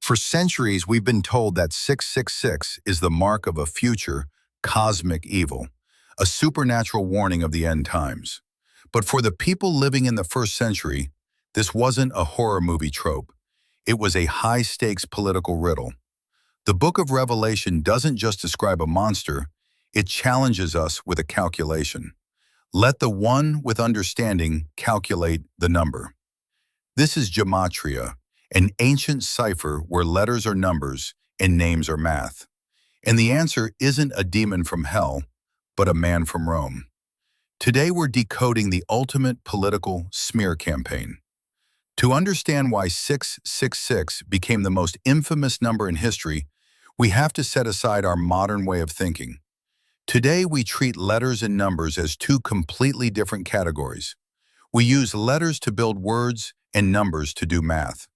For centuries, we've been told that 666 is the mark of a future cosmic evil, a supernatural warning of the end times. But for the people living in the first century, this wasn't a horror movie trope. It was a high-stakes political riddle. The book of Revelation doesn't just describe a monster, it challenges us with a calculation. Let the one with understanding calculate the number. This is Gematria, an ancient cipher where letters are numbers and names are math. And the answer isn't a demon from hell, but a man from Rome. Today we're decoding the ultimate political smear campaign. To understand why 666 became the most infamous number in history, we have to set aside our modern way of thinking. Today we treat letters and numbers as two completely different categories. We use letters to build words and numbers to do math.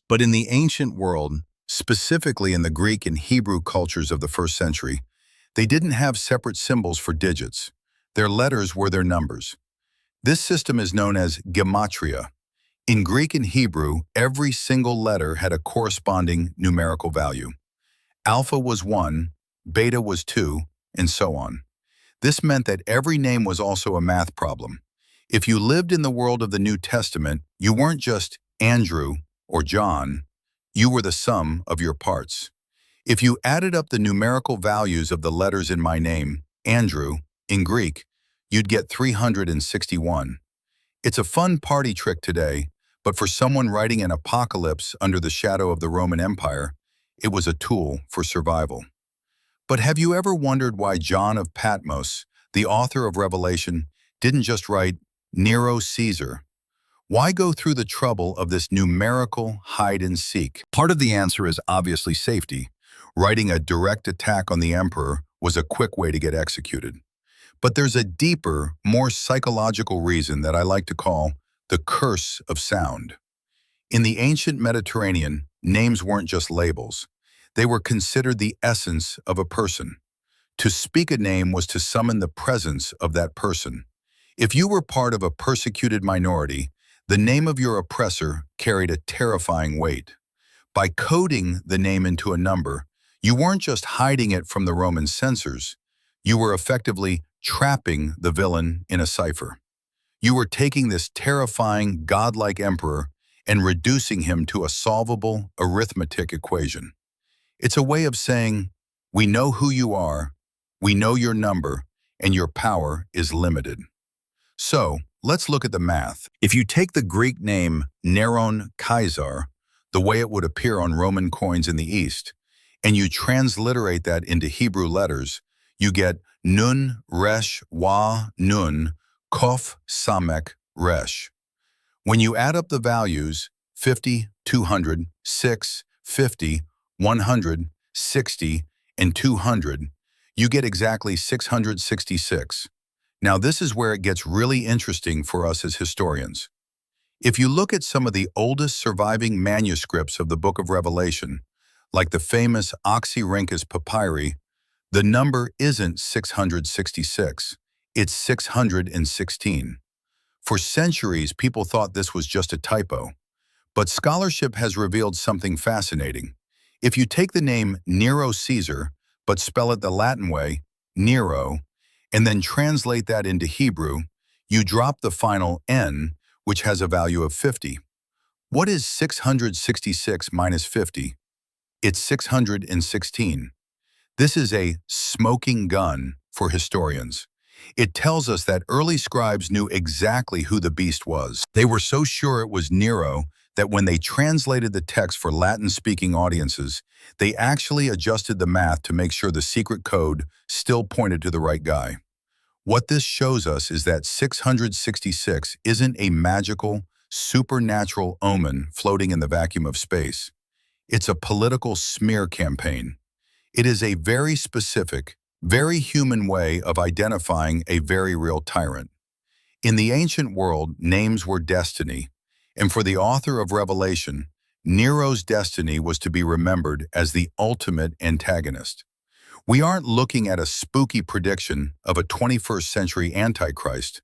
But in the ancient world, specifically in the Greek and Hebrew cultures of the first century, they didn't have separate symbols for digits. Their letters were their numbers. This system is known as Gematria. In Greek and Hebrew, every single letter had a corresponding numerical value. Alpha was 1, beta was 2, and so on. This meant that every name was also a math problem. If you lived in the world of the New Testament, you weren't just Andrew or John, you were the sum of your parts. If you added up the numerical values of the letters in my name, Andrew, in Greek, you'd get 361. It's a fun party trick today, but for someone writing an apocalypse under the shadow of the Roman Empire, it was a tool for survival. But have you ever wondered why John of Patmos, the author of Revelation, didn't just write Nero Caesar? Why go through the trouble of this numerical hide and seek? Part of the answer is obviously safety. Writing a direct attack on the emperor was a quick way to get executed. But there's a deeper, more psychological reason that I like to call the curse of sound. In the ancient Mediterranean, names weren't just labels. They were considered the essence of a person. To speak a name was to summon the presence of that person. If you were part of a persecuted minority, the name of your oppressor carried a terrifying weight. By coding the name into a number, you weren't just hiding it from the Roman censors, you were effectively trapping the villain in a cipher. You were taking this terrifying, godlike emperor and reducing him to a solvable arithmetic equation. It's a way of saying, we know who you are, we know your number, and your power is limited. So, let's look at the math. If you take the Greek name Nero Caesar, the way it would appear on Roman coins in the East, and you transliterate that into Hebrew letters, you get Nun Resh Wa Nun Kof Samek Resh. When you add up the values 50, 200, 6, 50, 100, 60, and 200, you get exactly 666. Now this is where it gets really interesting for us as historians. If you look at some of the oldest surviving manuscripts of the Book of Revelation, like the famous Oxyrhynchus papyri, the number isn't 666, it's 616. For centuries, people thought this was just a typo. But scholarship has revealed something fascinating. If you take the name Nero Caesar, but spell it the Latin way, Nero, and then translate that into Hebrew, you drop the final N, which has a value of 50. What is 666 minus 50? It's 616. This is a smoking gun for historians. It tells us that early scribes knew exactly who the beast was. They were so sure it was Nero that when they translated the text for Latin-speaking audiences, they actually adjusted the math to make sure the secret code still pointed to the right guy. What this shows us is that 666 isn't a magical, supernatural omen floating in the vacuum of space. It's a political smear campaign. It is a very specific, very human way of identifying a very real tyrant. In the ancient world, names were destiny, and for the author of Revelation, Nero's destiny was to be remembered as the ultimate antagonist. We aren't looking at a spooky prediction of a 21st century Antichrist.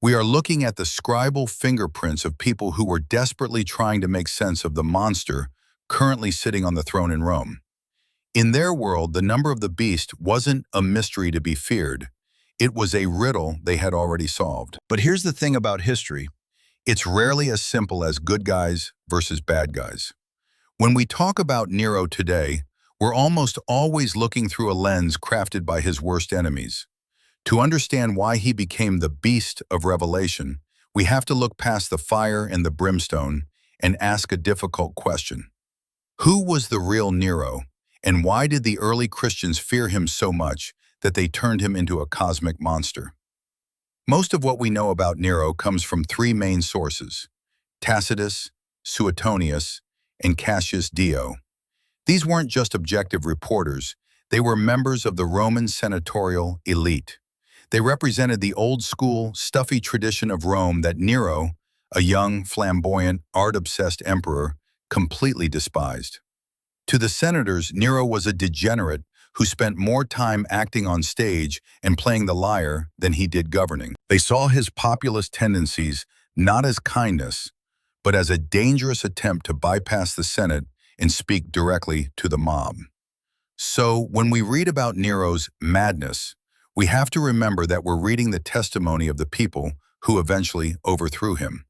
We are looking at the scribal fingerprints of people who were desperately trying to make sense of the monster currently sitting on the throne in Rome. In their world, the number of the beast wasn't a mystery to be feared. It was a riddle they had already solved. But here's the thing about history. It's rarely as simple as good guys versus bad guys. When we talk about Nero today, we're almost always looking through a lens crafted by his worst enemies. To understand why he became the beast of Revelation, we have to look past the fire and the brimstone and ask a difficult question. Who was the real Nero, and why did the early Christians fear him so much that they turned him into a cosmic monster? Most of what we know about Nero comes from three main sources: Tacitus, Suetonius, and Cassius Dio. These weren't just objective reporters, they were members of the Roman senatorial elite. They represented the old-school, stuffy tradition of Rome that Nero, a young, flamboyant, art-obsessed emperor, completely despised. To the senators, Nero was a degenerate who spent more time acting on stage and playing the lyre than he did governing. They saw his populist tendencies not as kindness, but as a dangerous attempt to bypass the Senate and speak directly to the mob. So, when we read about Nero's madness, we have to remember that we're reading the testimony of the people who eventually overthrew him.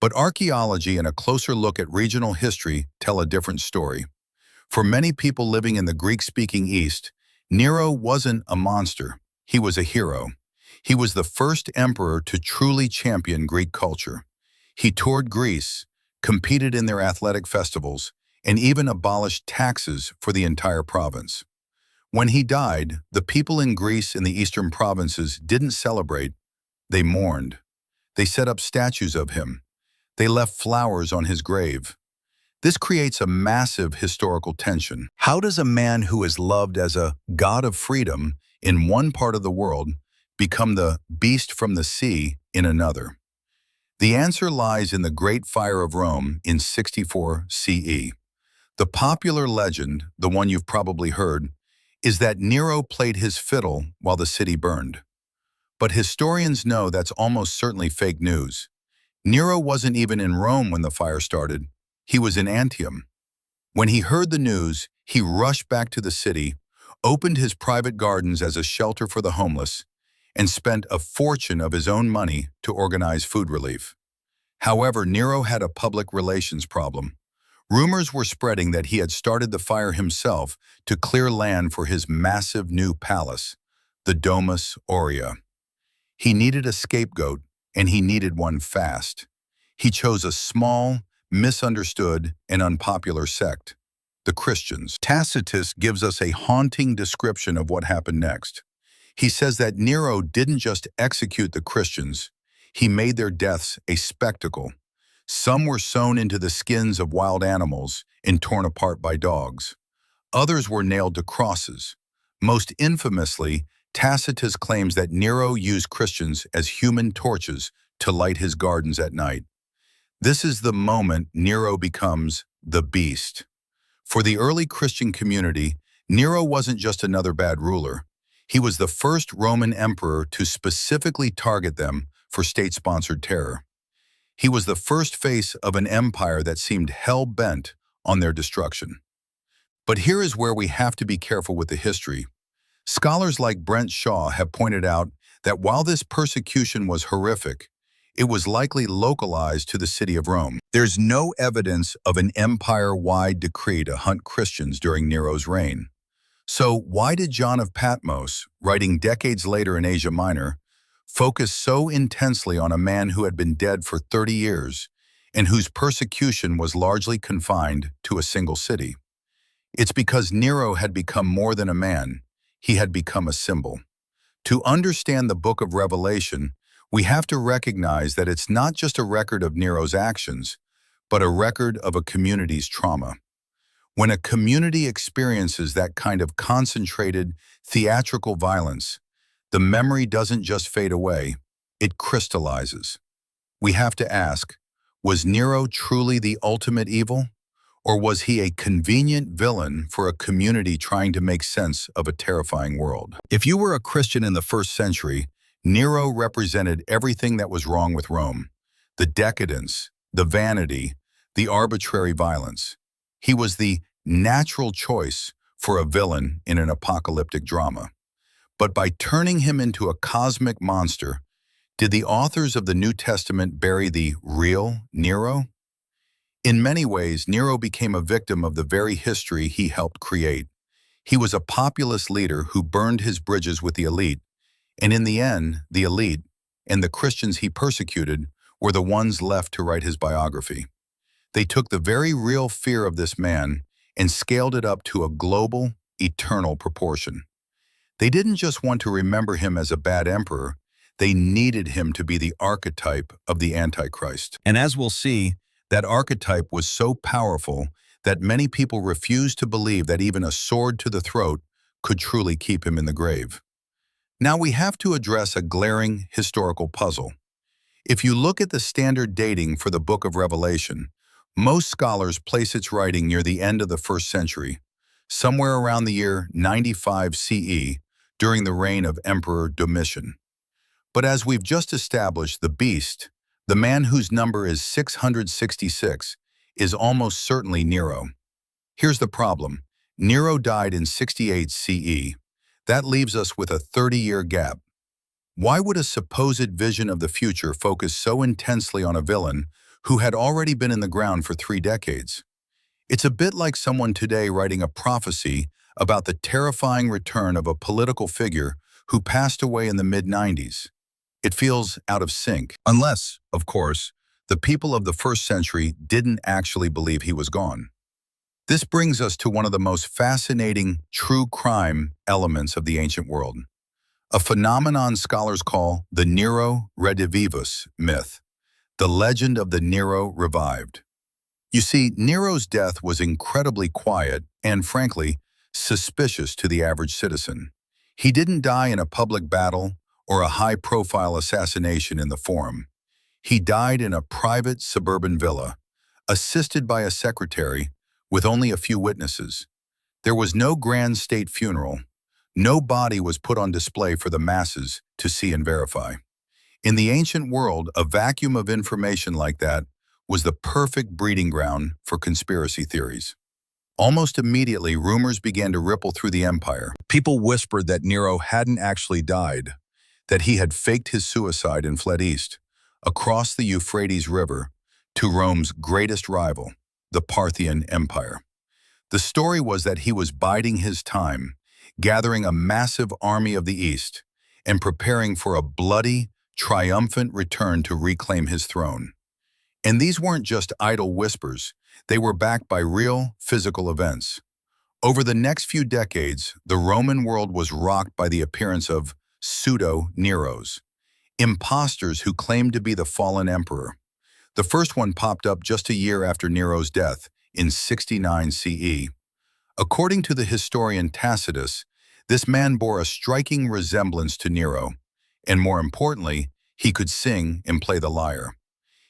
But archaeology and a closer look at regional history tell a different story. For many people living in the Greek-speaking East, Nero wasn't a monster, he was a hero. He was the first emperor to truly champion Greek culture. He toured Greece, competed in their athletic festivals, and even abolished taxes for the entire province. When he died, the people in Greece and the eastern provinces didn't celebrate, they mourned. They set up statues of him. They left flowers on his grave. This creates a massive historical tension. How does a man who is loved as a god of freedom in one part of the world become the beast from the sea in another? The answer lies in the Great Fire of Rome in 64 CE. The popular legend, the one you've probably heard, is that Nero played his fiddle while the city burned. But historians know that's almost certainly fake news. Nero wasn't even in Rome when the fire started. He was in Antium. When he heard the news, he rushed back to the city, opened his private gardens as a shelter for the homeless, and spent a fortune of his own money to organize food relief. However, Nero had a public relations problem. Rumors were spreading that he had started the fire himself to clear land for his massive new palace, the Domus Aurea. He needed a scapegoat, and he needed one fast. He chose a small, misunderstood, and unpopular sect, the Christians. Tacitus gives us a haunting description of what happened next. He says that Nero didn't just execute the Christians, he made their deaths a spectacle. Some were sewn into the skins of wild animals and torn apart by dogs. Others were nailed to crosses. Most infamously, Tacitus claims that Nero used Christians as human torches to light his gardens at night. This is the moment Nero becomes the beast. For the early Christian community, Nero wasn't just another bad ruler. He was the first Roman emperor to specifically target them for state-sponsored terror. He was the first face of an empire that seemed hell-bent on their destruction. But here is where we have to be careful with the history. Scholars like Brent Shaw have pointed out that while this persecution was horrific, it was likely localized to the city of Rome. There's no evidence of an empire-wide decree to hunt Christians during Nero's reign. So why did John of Patmos, writing decades later in Asia Minor, focus so intensely on a man who had been dead for 30 years and whose persecution was largely confined to a single city? It's because Nero had become more than a man. He had become a symbol. To understand the book of Revelation, we have to recognize that it's not just a record of Nero's actions, but a record of a community's trauma. When a community experiences that kind of concentrated, theatrical violence, the memory doesn't just fade away, it crystallizes. We have to ask, was Nero truly the ultimate evil? Or was he a convenient villain for a community trying to make sense of a terrifying world? If you were a Christian in the first century, Nero represented everything that was wrong with Rome: the decadence, the vanity, the arbitrary violence. He was the natural choice for a villain in an apocalyptic drama. But by turning him into a cosmic monster, did the authors of the New Testament bury the real Nero? In many ways, Nero became a victim of the very history he helped create. He was a populist leader who burned his bridges with the elite, and in the end, the elite and the Christians he persecuted were the ones left to write his biography. They took the very real fear of this man and scaled it up to a global, eternal proportion. They didn't just want to remember him as a bad emperor, they needed him to be the archetype of the Antichrist. And as we'll see, that archetype was so powerful that many people refused to believe that even a sword to the throat could truly keep him in the grave. Now we have to address a glaring historical puzzle. If you look at the standard dating for the Book of Revelation, most scholars place its writing near the end of the 1st century, somewhere around the year 95 CE, during the reign of Emperor Domitian. But as we've just established, the beast, the man whose number is 666, is almost certainly Nero. Here's the problem. Nero died in 68 CE. That leaves us with a 30-year gap. Why would a supposed vision of the future focus so intensely on a villain who had already been in the ground for 3 decades? It's a bit like someone today writing a prophecy about the terrifying return of a political figure who passed away in the mid-90s. It feels out of sync. Unless, of course, the people of the 1st century didn't actually believe he was gone. This brings us to one of the most fascinating true crime elements of the ancient world, a phenomenon scholars call the Nero Redivivus myth, the legend of the Nero revived. You see, Nero's death was incredibly quiet and, frankly, suspicious to the average citizen. He didn't die in a public battle or a high-profile assassination in the Forum. He died in a private suburban villa, assisted by a secretary, with only a few witnesses. There was no grand state funeral. No body was put on display for the masses to see and verify. In the ancient world, a vacuum of information like that was the perfect breeding ground for conspiracy theories. Almost immediately, rumors began to ripple through the empire. People whispered that Nero hadn't actually died, that he had faked his suicide and fled east, across the Euphrates River, to Rome's greatest rival, the Parthian Empire. The story was that he was biding his time, gathering a massive army of the East, and preparing for a bloody, triumphant return to reclaim his throne. And these weren't just idle whispers, they were backed by real, physical events. Over the next few decades, the Roman world was rocked by the appearance of pseudo-Neros, imposters who claimed to be the fallen emperor. The first one popped up just a year after Nero's death, in 69 CE. According to the historian Tacitus, this man bore a striking resemblance to Nero, and more importantly, he could sing and play the lyre.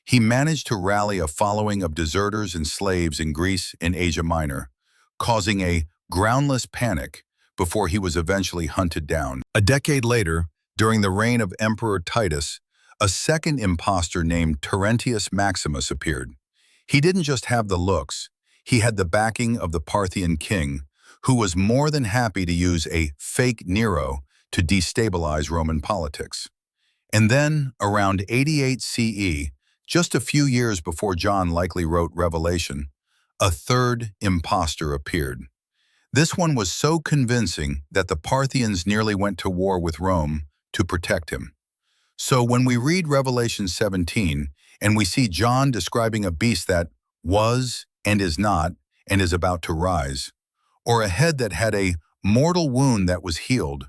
He managed to rally a following of deserters and slaves in Greece and Asia Minor, causing a groundless panic before he was eventually hunted down. A decade later, during the reign of Emperor Titus, a second impostor named Terentius Maximus appeared. He didn't just have the looks, he had the backing of the Parthian king, who was more than happy to use a fake Nero to destabilize Roman politics. And then, around 88 CE, just a few years before John likely wrote Revelation, a third impostor appeared. This one was so convincing that the Parthians nearly went to war with Rome to protect him. So when we read Revelation 17 and we see John describing a beast that was and is not and is about to rise, or a head that had a mortal wound that was healed,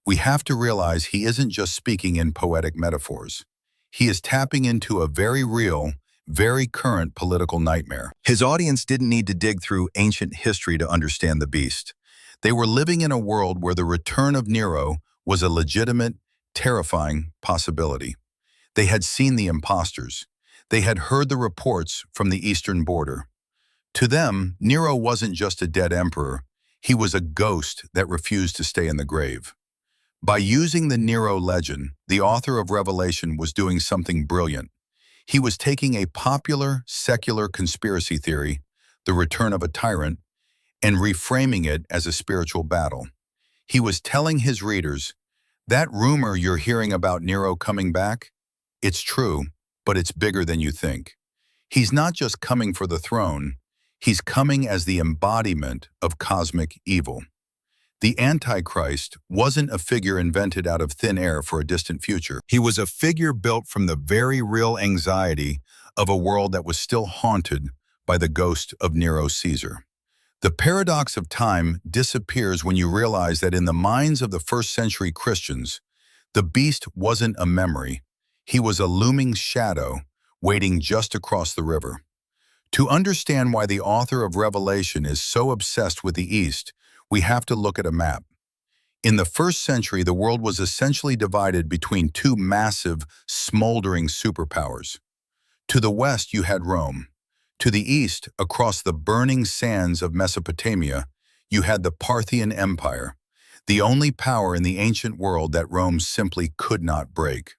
we have to realize he isn't just speaking in poetic metaphors. He is tapping into a very real, very current political nightmare. His audience didn't need to dig through ancient history to understand the beast. They were living in a world where the return of Nero was a legitimate, terrifying possibility. They had seen the imposters. They had heard the reports from the eastern border. To them, Nero wasn't just a dead emperor. He was a ghost that refused to stay in the grave. By using the Nero legend, the author of Revelation was doing something brilliant. He was taking a popular, secular conspiracy theory, the return of a tyrant, and reframing it as a spiritual battle. He was telling his readers, that rumor you're hearing about Nero coming back, it's true, but it's bigger than you think. He's not just coming for the throne, he's coming as the embodiment of cosmic evil. The Antichrist wasn't a figure invented out of thin air for a distant future. He was a figure built from the very real anxiety of a world that was still haunted by the ghost of Nero Caesar. The paradox of time disappears when you realize that in the minds of the first-century Christians, the beast wasn't a memory. He was a looming shadow waiting just across the river. To understand why the author of Revelation is so obsessed with the East, we have to look at a map. In the first century, the world was essentially divided between two massive, smoldering superpowers. To the west, you had Rome. To the east, across the burning sands of Mesopotamia, you had the Parthian Empire, the only power in the ancient world that Rome simply could not break.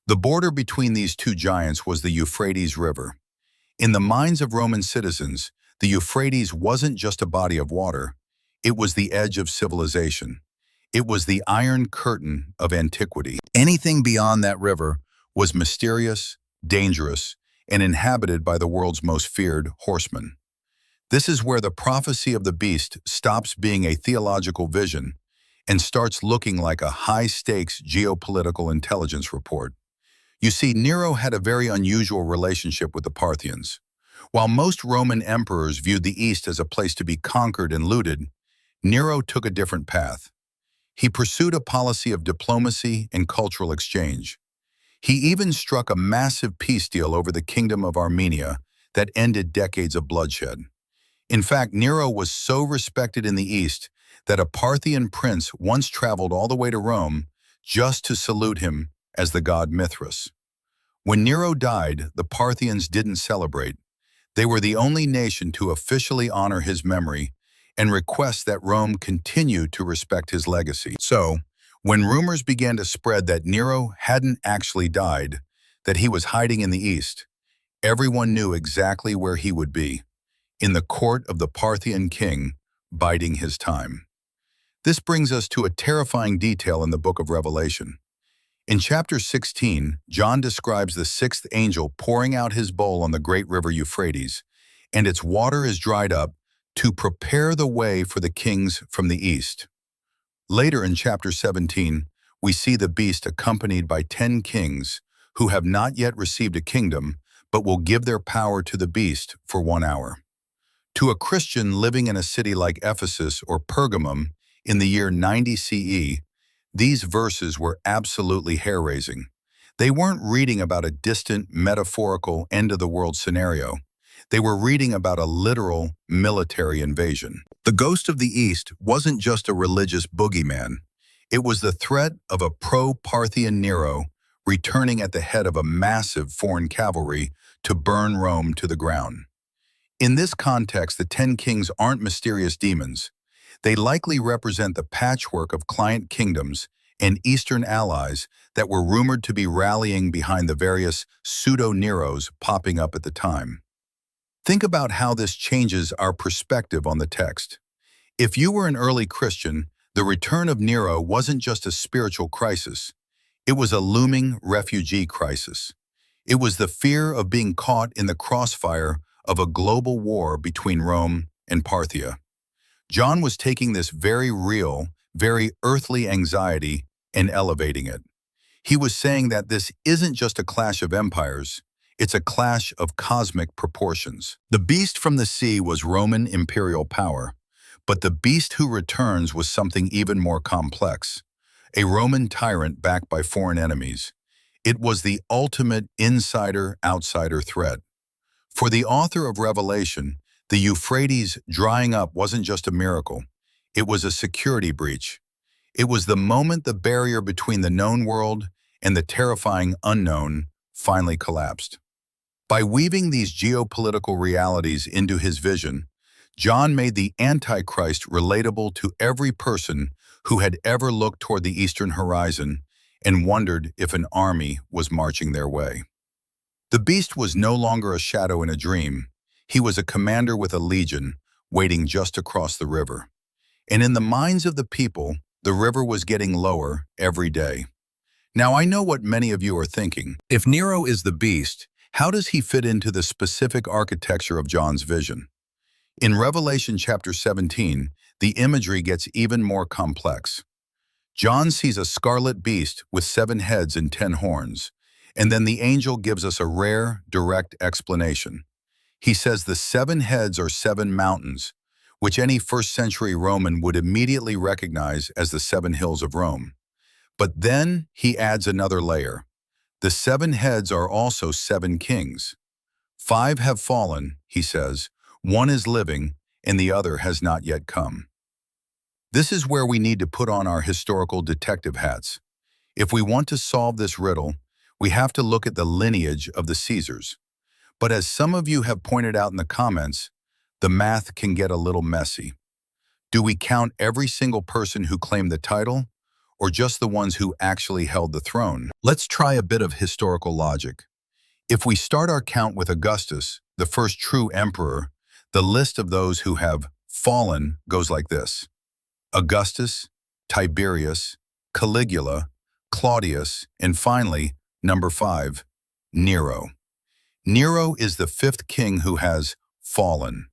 The border between these two giants was the Euphrates River. In the minds of Roman citizens, the Euphrates wasn't just a body of water, it was the edge of civilization. It was the Iron Curtain of antiquity. Anything beyond that river was mysterious, dangerous, and inhabited by the world's most feared horsemen. This is where the prophecy of the beast stops being a theological vision and starts looking like a high-stakes geopolitical intelligence report. You see, Nero had a very unusual relationship with the Parthians. While most Roman emperors viewed the East as a place to be conquered and looted, Nero took a different path. He pursued a policy of diplomacy and cultural exchange. He even struck a massive peace deal over the kingdom of Armenia that ended decades of bloodshed. In fact, Nero was so respected in the East that a Parthian prince once traveled all the way to Rome just to salute him as the god Mithras. When Nero died, the Parthians didn't celebrate. They were the only nation to officially honor his memory and request that Rome continue to respect his legacy. So, when rumors began to spread that Nero hadn't actually died, that he was hiding in the East, everyone knew exactly where he would be, in the court of the Parthian king, biding his time. This brings us to a terrifying detail in the book of Revelation. In chapter 16, John describes the sixth angel pouring out his bowl on the great river Euphrates, and its water is dried up to prepare the way for the kings from the east. Later in chapter 17, we see the beast accompanied by 10 kings who have not yet received a kingdom, but will give their power to the beast for 1 hour. To a Christian living in a city like Ephesus or Pergamum in the year 90 CE, these verses were absolutely hair-raising. They weren't reading about a distant, metaphorical, end-of-the-world scenario. They were reading about a literal military invasion. The ghost of the East wasn't just a religious boogeyman. It was the threat of a pro-Parthian Nero returning at the head of a massive foreign cavalry to burn Rome to the ground. In this context, the 10 kings aren't mysterious demons. They likely represent the patchwork of client kingdoms and Eastern allies that were rumored to be rallying behind the various pseudo-Neros popping up at the time. Think about how this changes our perspective on the text. If you were an early Christian, the return of Nero wasn't just a spiritual crisis. It was a looming refugee crisis. It was the fear of being caught in the crossfire of a global war between Rome and Parthia. John was taking this very real, very earthly anxiety and elevating it. He was saying that this isn't just a clash of empires, it's a clash of cosmic proportions. The beast from the sea was Roman imperial power, but the beast who returns was something even more complex, a Roman tyrant backed by foreign enemies. It was the ultimate insider-outsider threat. For the author of Revelation, the Euphrates drying up wasn't just a miracle, it was a security breach. It was the moment the barrier between the known world and the terrifying unknown finally collapsed. By weaving these geopolitical realities into his vision, John made the Antichrist relatable to every person who had ever looked toward the eastern horizon and wondered if an army was marching their way. The beast was no longer a shadow in a dream. He was a commander with a legion, waiting just across the river. And in the minds of the people, the river was getting lower every day. Now I know what many of you are thinking. If Nero is the beast, how does he fit into the specific architecture of John's vision? In Revelation chapter 17, the imagery gets even more complex. John sees a scarlet beast with 7 heads and 10 horns, and then the angel gives us a rare, direct explanation. He says the 7 heads are 7 mountains, which any first-century Roman would immediately recognize as the 7 hills of Rome. But then he adds another layer. The 7 heads are also 7 kings. 5 have fallen, he says, 1 is living, and the other has not yet come. This is where we need to put on our historical detective hats. If we want to solve this riddle, we have to look at the lineage of the Caesars. But as some of you have pointed out in the comments, the math can get a little messy. Do we count every single person who claimed the title, or just the ones who actually held the throne? Let's try a bit of historical logic. If we start our count with Augustus, the first true emperor, the list of those who have fallen goes like this: Augustus, Tiberius, Caligula, Claudius, and finally, number 5, Nero. Nero is the 5th king who has fallen.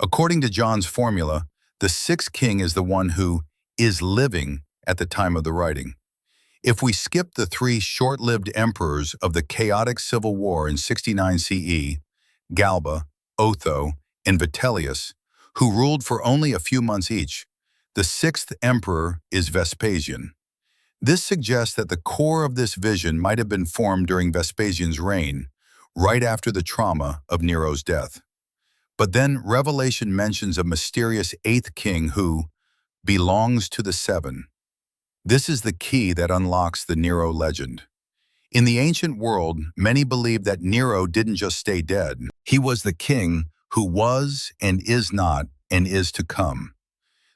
According to John's formula, the 6th king is the one who is living at the time of the writing. If we skip the 3 short-lived emperors of the chaotic civil war in 69 CE, Galba, Otho, and Vitellius, who ruled for only a few months each, the 6th emperor is Vespasian. This suggests that the core of this vision might have been formed during Vespasian's reign, right after the trauma of Nero's death. But then Revelation mentions a mysterious 8th king who belongs to the 7. This is the key that unlocks the Nero legend. In the ancient world, many believed that Nero didn't just stay dead. He was the king who was and is not and is to come.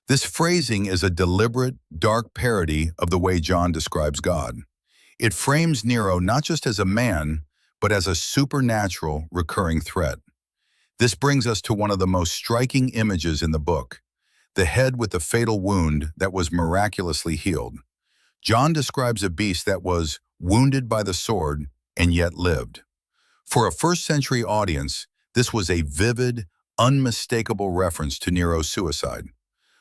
This phrasing is a deliberate, dark parody of the way John describes God. It frames Nero not just as a man, but as a supernatural, recurring threat. This brings us to one of the most striking images in the book, the head with the fatal wound that was miraculously healed. John describes a beast that was wounded by the sword and yet lived. For a first-century audience, this was a vivid, unmistakable reference to Nero's suicide.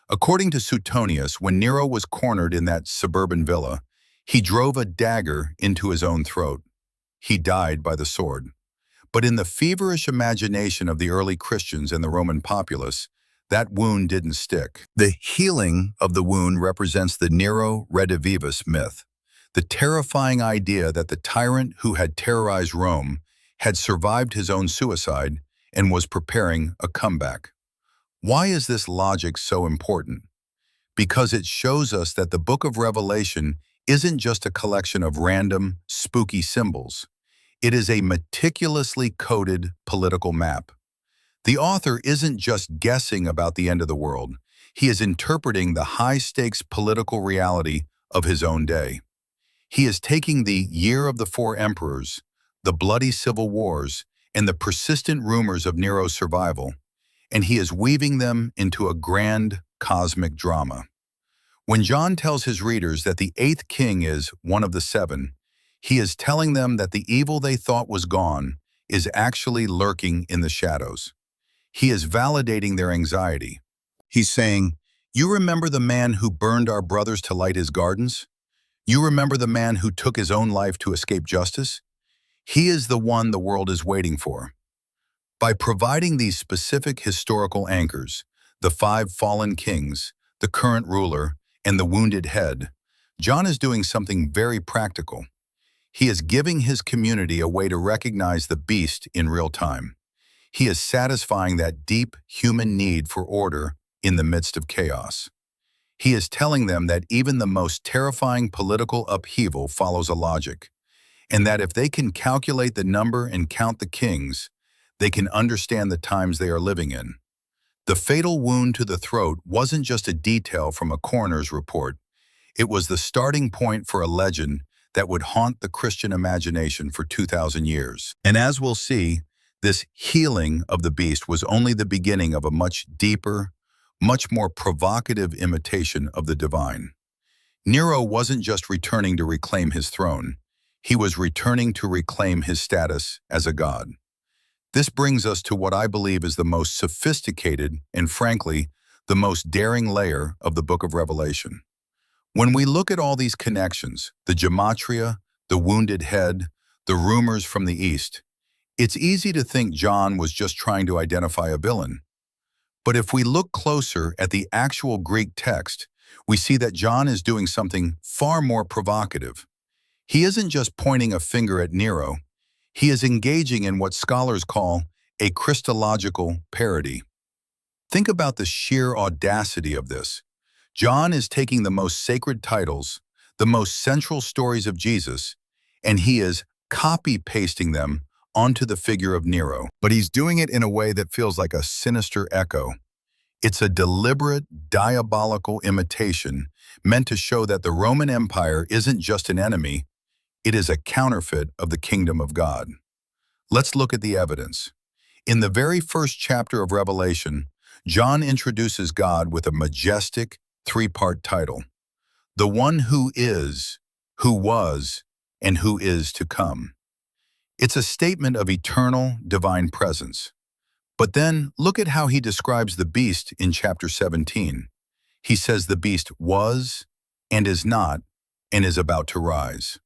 According to Suetonius, when Nero was cornered in that suburban villa, he drove a dagger into his own throat. He died by the sword. But in the feverish imagination of the early Christians and the Roman populace, that wound didn't stick. The healing of the wound represents the Nero Redivivus myth, the terrifying idea that the tyrant who had terrorized Rome had survived his own suicide and was preparing a comeback. Why is this logic so important? Because it shows us that the book of Revelation isn't just a collection of random, spooky symbols. It is a meticulously coded political map. The author isn't just guessing about the end of the world. He is interpreting the high-stakes political reality of his own day. He is taking the year of the 4 emperors, the bloody civil wars, and the persistent rumors of Nero's survival, and he is weaving them into a grand cosmic drama. When John tells his readers that the 8th king is one of the 7, he is telling them that the evil they thought was gone is actually lurking in the shadows. He is validating their anxiety. He's saying, "You remember the man who burned our brothers to light his gardens? You remember the man who took his own life to escape justice? He is the one the world is waiting for." By providing these specific historical anchors, the 5 fallen kings, the current ruler, and the wounded head, John is doing something very practical. He is giving his community a way to recognize the beast in real time. He is satisfying that deep human need for order in the midst of chaos. He is telling them that even the most terrifying political upheaval follows a logic, and that if they can calculate the number and count the kings, they can understand the times they are living in. The fatal wound to the throat wasn't just a detail from a coroner's report. It was the starting point for a legend that would haunt the Christian imagination for 2,000 years. And as we'll see, This healing of the beast was only the beginning of a much deeper, much more provocative imitation of the divine. Nero wasn't just returning to reclaim his throne, he was returning to reclaim his status as a god. This brings us to what I believe is the most sophisticated and, frankly, the most daring layer of the book of Revelation. When we look at all these connections, the Gematria, the wounded head, the rumors from the east, it's easy to think John was just trying to identify a villain. But if we look closer at the actual Greek text, we see that John is doing something far more provocative. He isn't just pointing a finger at Nero, he is engaging in what scholars call a Christological parody. Think about the sheer audacity of this. John is taking the most sacred titles, the most central stories of Jesus, and he is copy-pasting them onto the figure of Nero. But he's doing it in a way that feels like a sinister echo. It's a deliberate, diabolical imitation meant to show that the Roman Empire isn't just an enemy, it is a counterfeit of the kingdom of God. Let's look at the evidence. In the very first chapter of Revelation, John introduces God with a majestic, three-part title: the one who is, who was, and who is to come. It's a statement of eternal, divine presence. But then, look at how he describes the beast in chapter 17. He says the beast was, and is not, and is about to rise.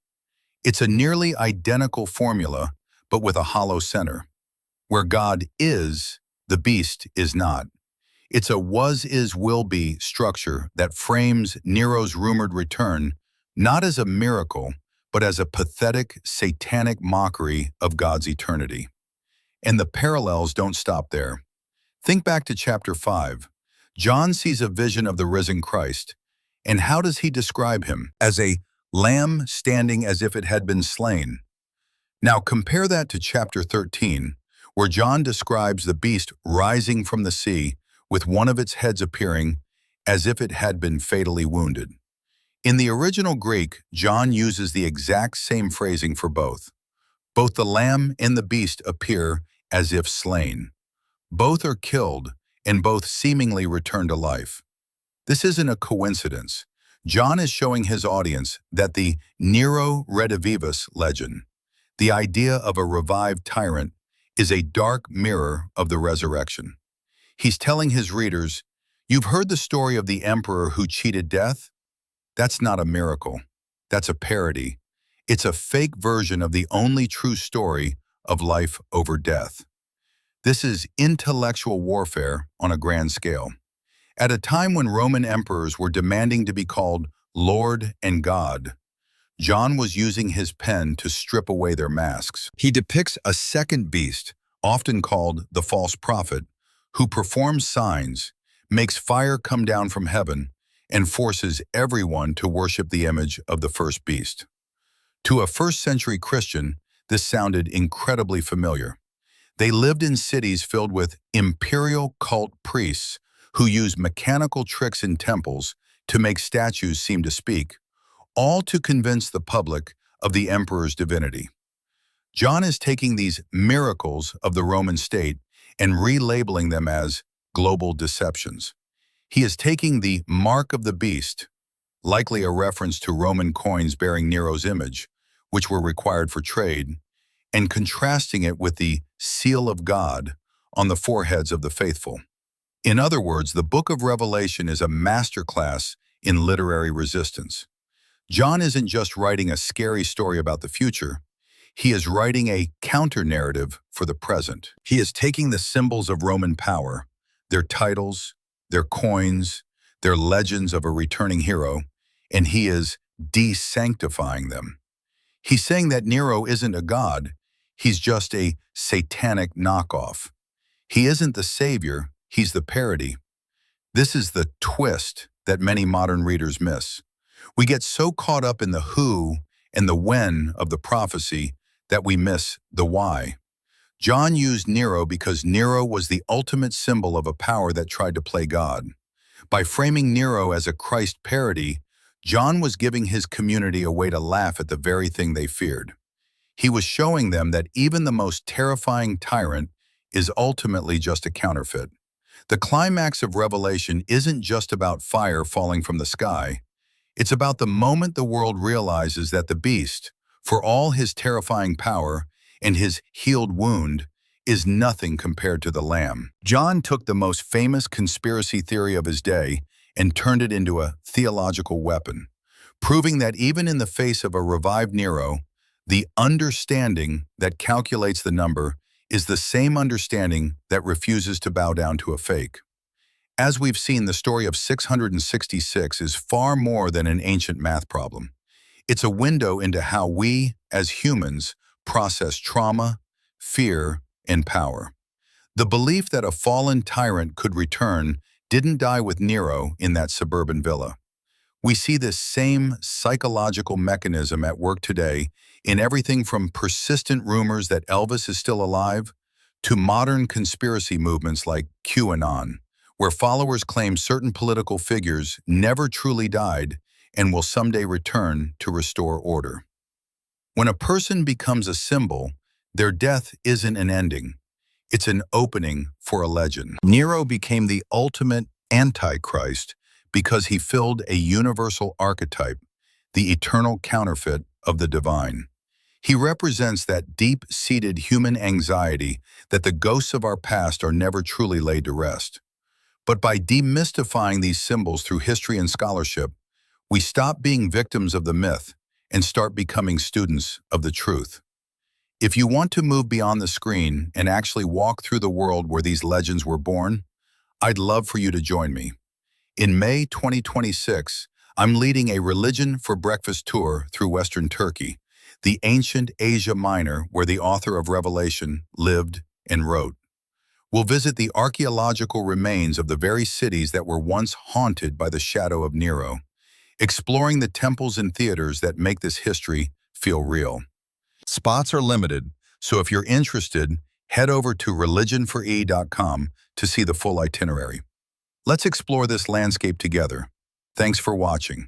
It's a nearly identical formula, but with a hollow center. Where God is, the beast is not. It's a was, is, will be structure that frames Nero's rumored return not as a miracle, but as a pathetic, satanic mockery of God's eternity. And the parallels don't stop there. Think back to chapter 5. John sees a vision of the risen Christ. And how does he describe him? As a lamb standing as if it had been slain. Now compare that to chapter 13, where John describes the beast rising from the sea with one of its heads appearing as if it had been fatally wounded. In the original Greek, John uses the exact same phrasing for both. Both the lamb and the beast appear as if slain. Both are killed, and both seemingly return to life. This isn't a coincidence. John is showing his audience that the Nero Redivivus legend, the idea of a revived tyrant, is a dark mirror of the resurrection. He's telling his readers, you've heard the story of the emperor who cheated death? That's not a miracle. That's a parody. It's a fake version of the only true story of life over death. This is intellectual warfare on a grand scale. At a time when Roman emperors were demanding to be called Lord and God, John was using his pen to strip away their masks. He depicts a second beast, often called the false prophet, who performs signs, makes fire come down from heaven, and forces everyone to worship the image of the first beast. To a first-century Christian, this sounded incredibly familiar. They lived in cities filled with imperial cult priests who used mechanical tricks in temples to make statues seem to speak, all to convince the public of the emperor's divinity. John is taking these miracles of the Roman state and relabeling them as global deceptions. He is taking the mark of the beast, likely a reference to Roman coins bearing Nero's image, which were required for trade, and contrasting it with the seal of God on the foreheads of the faithful. In other words, the book of Revelation is a masterclass in literary resistance. John isn't just writing a scary story about the future. He is writing a counter-narrative for the present. He is taking the symbols of Roman power, their titles, their coins, their legends of a returning hero, and he is de-sanctifying them. He's saying that Nero isn't a god, he's just a satanic knockoff. He isn't the savior, he's the parody. This is the twist that many modern readers miss. We get so caught up in the who and the when of the prophecy that we miss the why. John used Nero because Nero was the ultimate symbol of a power that tried to play God. By framing Nero as a Christ parody, John was giving his community a way to laugh at the very thing they feared. He was showing them that even the most terrifying tyrant is ultimately just a counterfeit. The climax of Revelation isn't just about fire falling from the sky. It's about the moment the world realizes that the beast, for all his terrifying power and his healed wound, is nothing compared to the Lamb. John took the most famous conspiracy theory of his day and turned it into a theological weapon, proving that even in the face of a revived Nero, the understanding that calculates the number is the same understanding that refuses to bow down to a fake. As we've seen, the story of 666 is far more than an ancient math problem. It's a window into how we, as humans, process trauma, fear, and power. The belief that a fallen tyrant could return didn't die with Nero in that suburban villa. We see this same psychological mechanism at work today in everything from persistent rumors that Elvis is still alive to modern conspiracy movements like QAnon, where followers claim certain political figures never truly died and will someday return to restore order. When a person becomes a symbol, their death isn't an ending. It's an opening for a legend. Nero became the ultimate Antichrist because he filled a universal archetype, the eternal counterfeit of the divine. He represents that deep-seated human anxiety that the ghosts of our past are never truly laid to rest. But by demystifying these symbols through history and scholarship, we stop being victims of the myth and start becoming students of the truth. If you want to move beyond the screen and actually walk through the world where these legends were born, I'd love for you to join me. In May 2026, I'm leading a Religion for Breakfast tour through Western Turkey, the ancient Asia Minor where the author of Revelation lived and wrote. We'll visit the archaeological remains of the very cities that were once haunted by the shadow of Nero, exploring the temples and theaters that make this history feel real. Spots are limited, so if you're interested, head over to religionfore.com to see the full itinerary. Let's explore this landscape together. Thanks for watching.